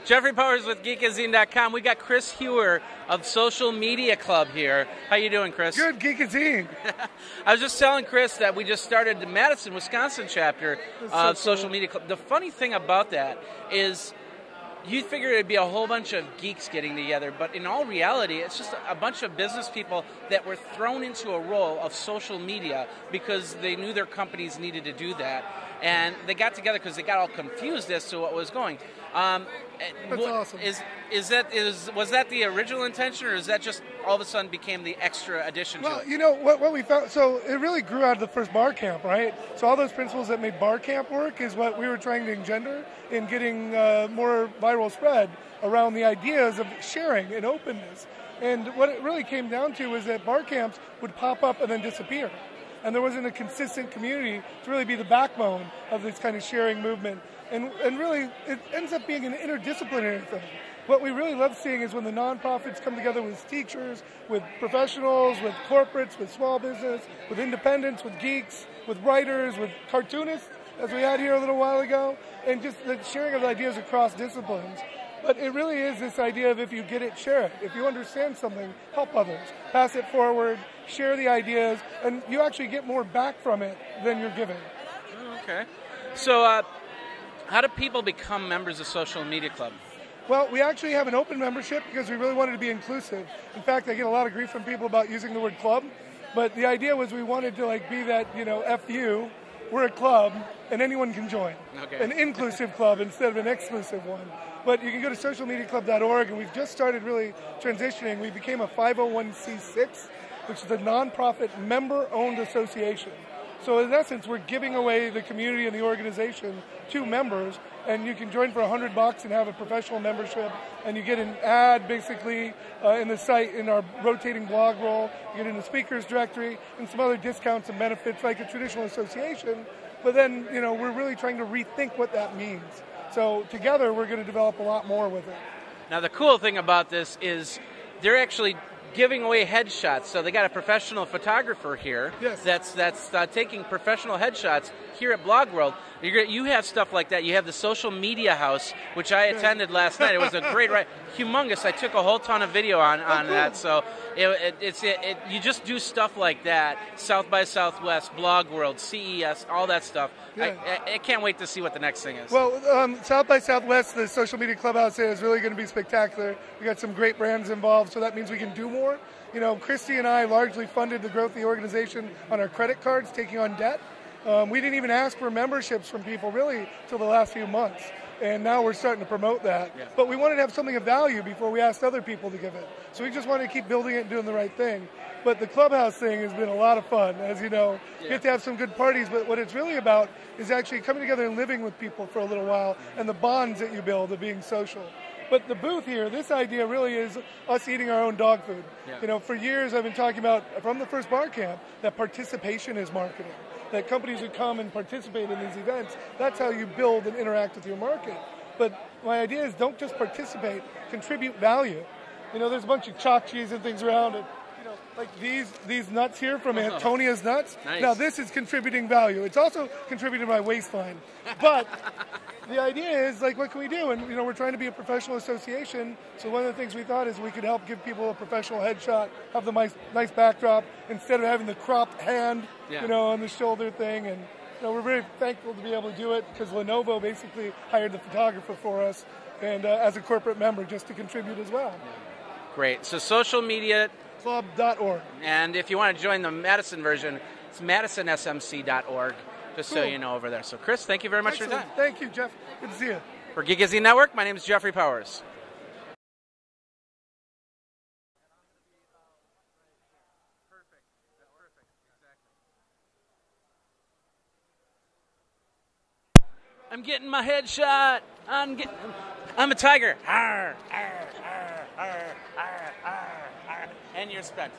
Jeffrey Powers with Geekazine.com. We got Chris Heuer of Social Media Club here. How you doing, Chris? Good, Geekazine. I was just telling Chris that we just started the Madison, Wisconsin chapter of Social Media Club. The funny thing about that is you'd figure it'd be a whole bunch of geeks getting together, but in all reality, it's just a bunch of business people that were thrown into a role of social media because they knew their companies needed to do that. And they got together because they got all confused as to what was going. That's awesome. Was that the original intention, or is that just all of a sudden became the extra addition to it? Well, you know, what we found, so it really grew out of the first bar camp, right? So all those principles that made bar camp work is what we were trying to engender in getting more viral spread around the ideas of sharing and openness. And what it really came down to was that bar camps would pop up and then disappear. And there wasn't a consistent community to really be the backbone of this kind of sharing movement. And really, it ends up being an interdisciplinary thing. What we really love seeing is when the nonprofits come together with teachers, with professionals, with corporates, with small business, with independents, with geeks, with writers, with cartoonists, as we had here a little while ago, and just the sharing of ideas across disciplines. But it really is this idea of if you get it, share it. If you understand something, help others. Pass it forward, share the ideas, and you actually get more back from it than you're giving. Okay. So how do people become members of Social Media Club? Well, we actually have an open membership because we really wanted to be inclusive. In fact, I get a lot of grief from people about using the word club, but the idea was we wanted to be that, F you, we're a club, and anyone can join. Okay. An inclusive club instead of an exclusive one. But you can go to socialmediaclub.org, and we've just started really transitioning. We became a 501c6, which is a nonprofit member-owned association. So in essence, we're giving away the community and the organization to members, and you can join for $100 and have a professional membership, and you get an ad basically in the site in our rotating blog roll. You get in the speakers directory and some other discounts and benefits like a traditional association. But then, we're really trying to rethink what that means. So together, we're going to develop a lot more with it. Now, the cool thing about this is they're actually giving away headshots. So they got a professional photographer here. Yes. That's taking professional headshots here at BlogWorld. You have stuff like that. You have the Social Media House, which I attended last night. It was a great ride. Humongous. I took a whole ton of video on that. So you just do stuff like that. South by Southwest, BlogWorld, CES, all that stuff. Yeah. I can't wait to see what the next thing is. Well, South by Southwest, the Social Media Clubhouse is really going to be spectacular. We got some great brands involved, so that means we can do more. Christy and I largely funded the growth of the organization on our credit cards, taking on debt. We didn't even ask for memberships from people really till the last few months, and now we're starting to promote that. Yeah. But we wanted to have something of value before we asked other people to give it. So we just wanted to keep building it and doing the right thing. But the Clubhouse thing has been a lot of fun. As you know, you get to have some good parties, but what it's really about is actually coming together and living with people for a little while, and the bonds that you build of being social. But the booth here, this idea really is us eating our own dog food. Yeah. For years I've been talking about, from the first bar camp, that participation is marketing. That companies would come and participate in these events. That's how you build and interact with your market. But my idea is don't just participate, contribute value. There's a bunch of chalk cheese and things around it. Like these nuts here from Antonia's Nuts. Nice. Now this is contributing value. It's also contributing to my waistline. But the idea is, what can we do? And, we're trying to be a professional association. So one of the things we thought is we could help give people a professional headshot, have the nice backdrop, instead of having the cropped hand, on the shoulder thing. And, we're very thankful to be able to do it because Lenovo basically hired the photographer for us and as a corporate member just to contribute as well. Great. So socialmediaclub.org. And if you want to join the Madison version, it's madisonsmc.org. Just so you know over there. So, Chris, thank you very much for your time. Thank you, Jeff. Good to see you. For Geekazine Network, my name is Jeffrey Powers. I'm getting my headshot. I'm a tiger. Arr, arr, arr, arr, arr, arr, arr. And you're spent.